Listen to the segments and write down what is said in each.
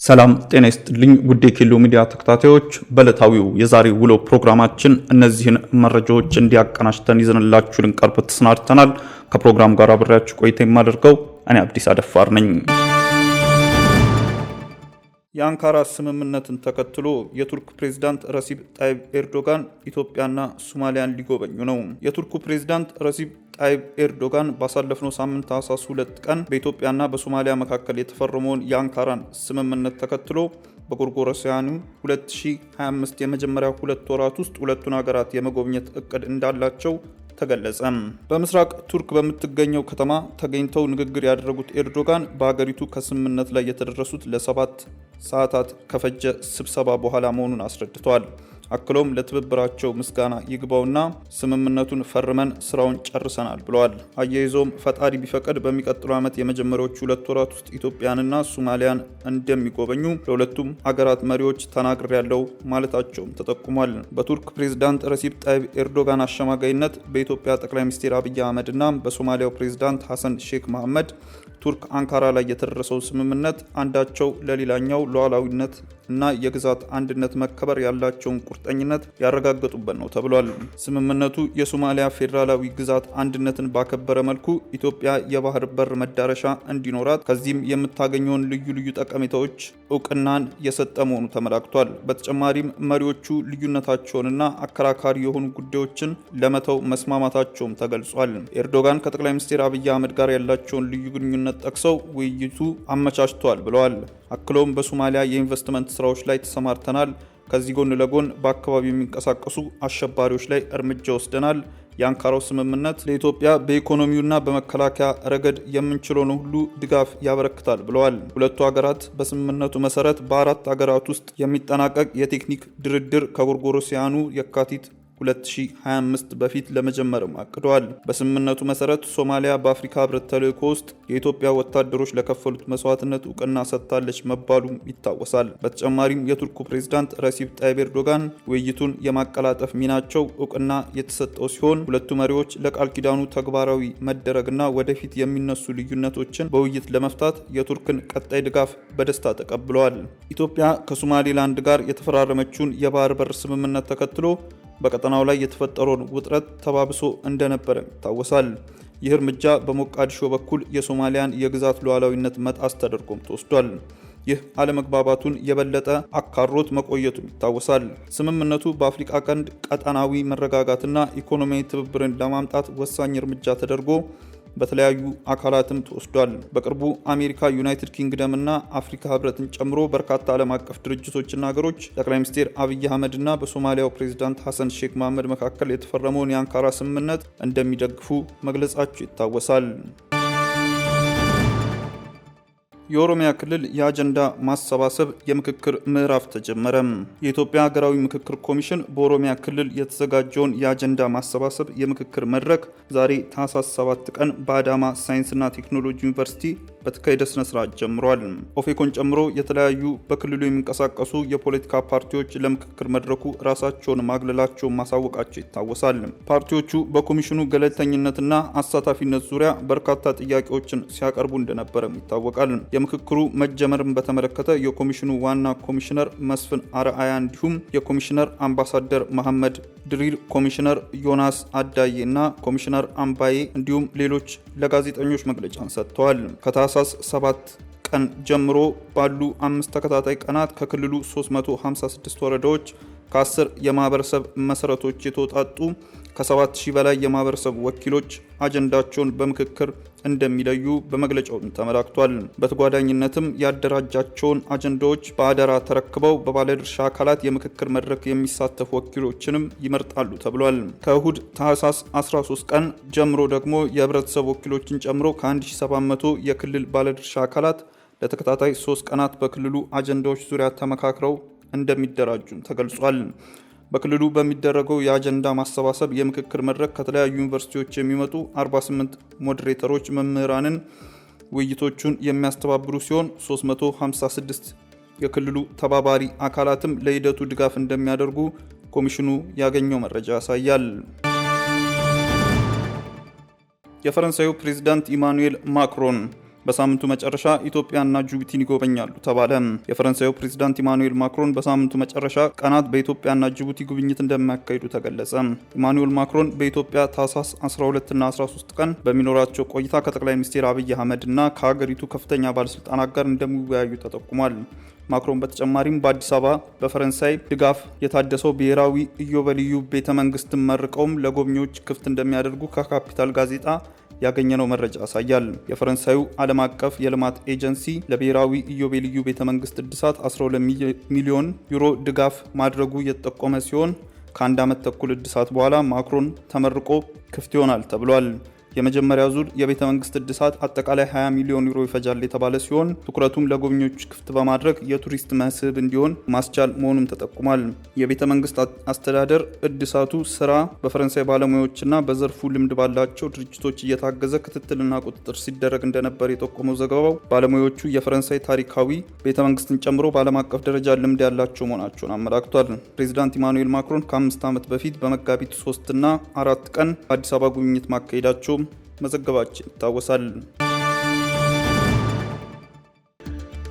ሰላም ጤና ይስጥልኝ ውድ የኬሎ ሚዲያ ተከታታዮች፣ በዕለታዊው የዛሬ ውሎ ፕሮግራማችን እነዚህን መረጃዎች እንዲያቀናጅተን ይዘንላችሁ ልንቀርብ ተሰናድተናል። ከፕሮግራም ጋር አብሬያችሁ ቆይታ የማደርገው እኔ አብዲስ አደፋር ነኝ። የአንካራ ስምምነትን ተከትሎ የቱርክ ፕሬዝዳንት ረሲብ ጣይብ ኤርዶጋን ኢትዮጵያና ሶማሊያን ሊጎበኙ ነው። የቱርኩ ፕሬዝዳንት ረሲብ ጣይብ ኤርዶጋን ባሳለፍነው ሳምንት ታህሳስ 2 ቀን በኢትዮጵያና በሶማሊያ መካከል የተፈረመውን የአንካራን ስምምነት ተከትሎ በጎርጎሮሳውያኑ 2025 የመጀመሪያ 2 ወራት ውስጥ ሁለቱን ሀገራት የመጎብኘት እቅድ እንዳላቸው ተገለጸ። በምስራቅ ቱርክ በምትገኘው ከተማ ተገኝተው ንግግር ያደረጉት ኤርዶጋን በሀገሪቱ ከስምምነት ላይ የተደረሱት ለ7 ሰዓታት ከፈጀ ስብሰባ በኋላ መሆኑን አስረድተዋል። አክሎም ለትብብራቸው ምስጋና ይግባውና ስምምነቱን ፈርመን ስራውን ጨርሰናል ብለዋል። አያይዘውም ፈጣሪ ቢፈቅድ በሚቀጥለው ዓመት የመጀመሪያዎቹ 2 ወራት ውስጥ ኢትዮጵያንና ሶማሊያን እንደሚጎበኙ ለሁለቱም አገራት መሪዎች ተናግሬያለሁ ማለታቸውም ተጠቁሟል። በቱርክ ፕሬዝዳንት ረሲብ ጣይብ ኤርዶጋን አሸማጋይነት በኢትዮጵያ ጠቅላይ ሚኒስትር አብይ አህመድና በሶማሊያው ፕሬዝዳንት ሐሰን ሼክ መሐመድ ቱርክ አንካራ ላይ የተደረሰው ስምምነት አንዳቸው ለሌላኛው ሉዓላዊነት እና የግዛት አንድነት መከበር ያላቸውን ቁርጠኝነት ያረጋገጡበት ነው ተብሏል። ስምምነቱ የሶማሊያ ፌዴራላዊ ግዛት አንድነትን ባከበረ መልኩ ኢትዮጵያ የባህር በር መዳረሻ እንዲኖራት ከዚህም የምታገኘውን ልዩ ልዩ ጠቀሜታዎች እውቅናን የሰጠ መሆኑ ተመላክቷል። በተጨማሪም መሪዎቹ ልዩነታቸውንና አከራካሪ የሆኑ ጉዳዮችን ለመተው መስማማታቸውም ተገልጿል። ኤርዶጋን ከጠቅላይ ሚኒስትር አብይ አህመድ ጋር ያላቸውን ልዩ ግንኙነት ጠቅሰው ውይይቱ አመቻችቷል ብለዋል። አክለውም በሶማሊያ የኢንቨስትመንት ስራዎች ላይ ተሰማርተናል። ከዚህ ጎን ለጎን በአካባቢው የሚንቀሳቀሱ አሸባሪዎች ላይ እርምጃ ወስደናል። የአንካራው ስምምነት ለኢትዮጵያ በኢኮኖሚውና በመከላከያ ረገድ የምንችለውን ሁሉ ድጋፍ ያበረክታል ብለዋል። ሁለቱ ሀገራት በስምምነቱ መሰረት በ4 ሀገራት ውስጥ የሚጠናቀቅ የቴክኒክ ድርድር ከጎርጎሮሳውያኑ የካቲት 2025 በፊት ለመጀመርም አቅደዋል። በስምምነቱ መሰረት ሶማሊያ በአፍሪካ ህብረት ተልዕኮ ውስጥ የኢትዮጵያ ወታደሮች ለከፈሉት መስዋዕትነት እውቅና ሰጥታለች መባሉም ይታወሳል። በተጨማሪም የቱርኩ ፕሬዝዳንት ረሲብ ጣይብ ኤርዶጋን ውይይቱን የማቀላጠፍ ሚናቸው እውቅና የተሰጠው ሲሆን ሁለቱ መሪዎች ለቃል ኪዳኑ ተግባራዊ መደረግና ወደፊት የሚነሱ ልዩነቶችን በውይይት ለመፍታት የቱርክን ቀጣይ ድጋፍ በደስታ ተቀብለዋል። ኢትዮጵያ ከሶማሌላንድ ጋር የተፈራረመችውን የባህር በር ስምምነት ተከትሎ በቀጠናው ላይ የተፈጠረውን ውጥረት ተባብሶ እንደነበረ ይታወሳል። ይህ እርምጃ በሞቃዲሾ በኩል የሶማሊያን የግዛት ሉዓላዊነት መጣስ ተደርጎም ተወስዷል። ይህ አለመግባባቱን የበለጠ አካሮት መቆየቱም ይታወሳል። ስምምነቱ በአፍሪካ ቀንድ ቀጠናዊ መረጋጋትና ኢኮኖሚያዊ ትብብርን ለማምጣት ወሳኝ እርምጃ ተደርጎ በተለያዩ አካላትም ተወስዷል። በቅርቡ አሜሪካ፣ ዩናይትድ ኪንግደም እና አፍሪካ ህብረትን ጨምሮ በርካታ ዓለም አቀፍ ድርጅቶችና ሀገሮች ጠቅላይ ሚኒስትር አብይ አህመድ እና በሶማሊያው ፕሬዝዳንት ሐሰን ሼክ መሐመድ መካከል የተፈረመውን የአንካራ ስምምነት እንደሚደግፉ መግለጻቸው ይታወሳል። የኦሮሚያ ክልል የአጀንዳ ማሰባሰብ የምክክር ምዕራፍ ተጀመረ። የኢትዮጵያ ሀገራዊ ምክክር ኮሚሽን በኦሮሚያ ክልል የተዘጋጀውን የአጀንዳ ማሰባሰብ የምክክር መድረክ ዛሬ ታህሳስ 7 ቀን በአዳማ ሳይንስና ቴክኖሎጂ ዩኒቨርሲቲ በተካሄደ ስነ ስርዓት ጀምሯል። ኦፌኮን ጨምሮ የተለያዩ በክልሉ የሚንቀሳቀሱ የፖለቲካ ፓርቲዎች ለምክክር መድረኩ ራሳቸውን ማግለላቸውን ማሳወቃቸው ይታወሳል። ፓርቲዎቹ በኮሚሽኑ ገለልተኝነትና አሳታፊነት ዙሪያ በርካታ ጥያቄዎችን ሲያቀርቡ እንደነበረም ይታወቃል። የምክክሩ መጀመርን በተመለከተ የኮሚሽኑ ዋና ኮሚሽነር መስፍን አርአያ እንዲሁም የኮሚሽነር አምባሳደር መሐመድ ድሪር፣ ኮሚሽነር ዮናስ አዳዬ እና ኮሚሽነር አምባዬ እንዲሁም ሌሎች ለጋዜጠኞች መግለጫን ሰጥተዋል። ከታህሳስ 7 ቀን ጀምሮ ባሉ 5 ተከታታይ ቀናት ከክልሉ 356 ወረዳዎች ከ10 የማህበረሰብ መሰረቶች የተውጣጡ ከ7000 በላይ የማህበረሰብ ወኪሎች አጀንዳቸውን በምክክር እንደሚለዩ በመግለጫው ተመላክቷል። በተጓዳኝነትም ያደራጃቸውን አጀንዳዎች በአደራ ተረክበው በባለድርሻ አካላት የምክክር መድረክ የሚሳተፉ ወኪሎችንም ይመርጣሉ ተብሏል። ከእሁድ ታህሳስ 13 ቀን ጀምሮ ደግሞ የህብረተሰብ ወኪሎችን ጨምሮ ከ1700 የክልል ባለድርሻ አካላት ለተከታታይ 3 ቀናት በክልሉ አጀንዳዎች ዙሪያ ተመካክረው እንደሚደራጁም ተገልጿል። በክልሉ በሚደረገው የአጀንዳ ማሰባሰብ የምክክር መድረክ ከተለያዩ ዩኒቨርሲቲዎች የሚመጡ 48 ሞዴሬተሮች መምህራንን ውይይቶቹን የሚያስተባብሩ ሲሆን 356 የክልሉ ተባባሪ አካላትም ለሂደቱ ድጋፍ እንደሚያደርጉ ኮሚሽኑ ያገኘው መረጃ ያሳያል። የፈረንሳዩ ፕሬዝዳንት ኢማኑኤል ማክሮን በሳምንቱ መጨረሻ ኢትዮጵያና ጅቡቲን ይጎበኛሉ ተባለ። የፈረንሳዩ ፕሬዝዳንት ኢማኑኤል ማክሮን በሳምንቱ መጨረሻ ቀናት በኢትዮጵያና ጅቡቲ ጉብኝት እንደሚያካሂዱ ተገለጸ። ኢማኑኤል ማክሮን በኢትዮጵያ ታህሳስ 12 እና 13 ቀን በሚኖራቸው ቆይታ ከጠቅላይ ሚኒስትር አብይ አህመድ እና ከሀገሪቱ ከፍተኛ ባለስልጣናት ጋር እንደሚወያዩ ተጠቁሟል። ማክሮን በተጨማሪም በአዲስ አበባ በፈረንሳይ ድጋፍ የታደሰው ብሔራዊ ኢዮቤልዩ ቤተ መንግስትን መርቀውም ለጎብኚዎች ክፍት እንደሚያደርጉ ከካፒታል ጋዜጣ ያገኘነው መረጃ ያሳያል። የፈረንሳዩ ዓለም አቀፍ የልማት ኤጀንሲ ለብሔራዊ ኢዮቤልዩ ቤተ መንግስት እድሳት 12 ሚሊዮን ዩሮ ድጋፍ ማድረጉ የተጠቆመ ሲሆን ከአንድ ዓመት ተኩል እድሳት በኋላ ማክሮን ተመርቆ ክፍት ይሆናል ተብሏል። የመጀመሪያው ዙር የቤተ መንግስት እድሳት አጠቃላይ 20 ሚሊዮን ዩሮ ይፈጃል የተባለ ሲሆን ትኩረቱም ለጎብኚዎች ክፍት በማድረግ የቱሪስት መስህብ እንዲሆን ማስቻል መሆኑን ተጠቁሟል። የቤተ መንግስት አስተዳደር እድሳቱ ስራ በፈረንሳይ ባለሙያዎችና በዘርፉ ልምድ ባላቸው ድርጅቶች እየታገዘ ክትትልና ቁጥጥር ሲደረግ እንደነበር የጠቆመው ዘገባው ባለሙያዎቹ የፈረንሳይ ታሪካዊ ቤተ መንግስትን ጨምሮ በዓለም አቀፍ ደረጃ ልምድ ያላቸው መሆናቸውን አመላክቷል። ፕሬዚዳንት ኢማኑኤል ማክሮን ከ5 ዓመት በፊት በመጋቢት 3 እና 4 ቀን አዲስ አበባ ጉብኝት ማካሄዳቸው መዘገባችን ይታወሳል።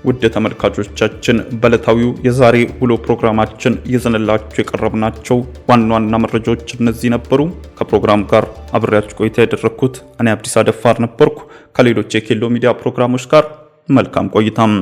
ውድ ተመልካቾቻችን በዕለታዊው የዛሬ ውሎ ፕሮግራማችን ይዘንላችሁ የቀረብናቸው ዋና ዋና መረጃዎች እነዚህ ነበሩ። ከፕሮግራሙ ጋር አብሬያችሁ ቆይታ ያደረኩት እኔ አብዲስ አደፋር ነበርኩ። ከሌሎች የኬሎ ሚዲያ ፕሮግራሞች ጋር መልካም ቆይታም